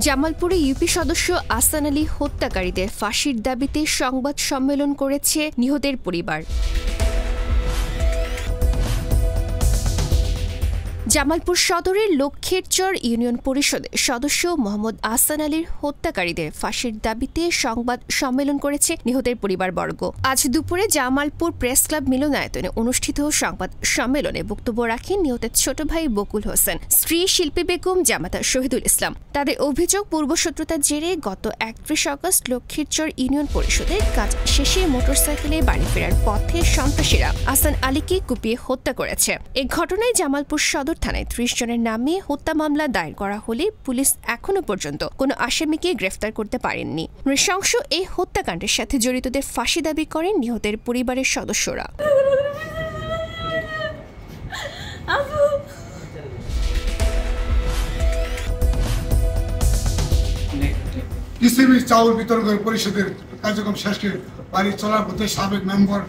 জামালপুরে ইউপি সদস্য আহসান আলী হত্যাকারীদের ফাঁসির দাবিতে সংবাদ সম্মেলন করেছে নিহতের পরিবার। জামালপুর সদরের লক্ষ্মীরচর ইউনিয়ন পরিষদের সদস্য মোহাম্মদ আহসান আলীর হত্যাকারীদের ফাঁসির দাবিতে সংবাদ সম্মেলন করেছে নিহতের পরিবারবর্গ। আজ দুপুরে জামালপুর প্রেস ক্লাব মিলনায়তনে অনুষ্ঠিত সংবাদ সম্মেলনে বক্তব্য রাখেন নিহতের ছোট ভাই বকুল হোসেন, স্ত্রী শিল্পী বেগম, জামাতা শহীদুল ইসলাম। তাদের অভিযোগ, পূর্বশত্রুতার জেরে গত 31 আগস্ট লক্ষ্মীরচর ইউনিয়ন পরিষদের কাজ শেষে মোটরসাইকেলে বাড়ি ফেরার পথে সন্ত্রাসীরা আহসান আলীকে কুপিয়ে হত্যা করেছে। এই ঘটনায় জামালপুর সদর থানায় 30 জনের নামে হত্যা মামলা দায়ের করা হলে পুলিশ এখনো পর্যন্ত কোনো আসামিকে গ্রেফতার করতে পারেননি। নৃশংস এই হত্যাকাণ্ডের সাথে জড়িতদের ফাঁসি দাবি করেন নিহতের পরিবারের সদস্যরা। কৃষি চাউল বিতরণ করে পরিষদের কার্যক্রম শেষে বাড়ি চলার পথে সাবেক মেম্বার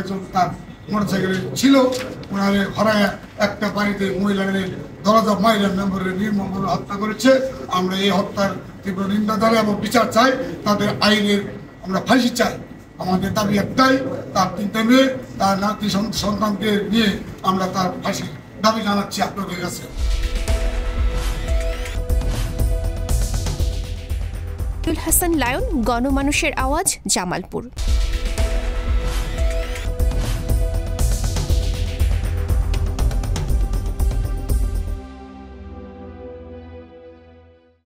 একজন তার মোটরসাইকেলে ছিল, ওনারে হরায় একটা বাড়িতে মহিলাদের দরজা মহিলা মেম্বারের নির্মমভাবে হত্যা করেছে। আমরা এই হত্যার তীব্র নিন্দা জানাই এবং বিচার চাই, তাদের আইনের আমরা ফাঁসি চাই। আমাদের দাবি একটাই, তার 3টে মেয়ে, তার নাতি সন্তানকে নিয়ে আমরা তার ফাঁসি দাবি জানাচ্ছি আপনাদের কাছে। হাসান লায়ন, গণমানুষের আওয়াজ, জামালপুর।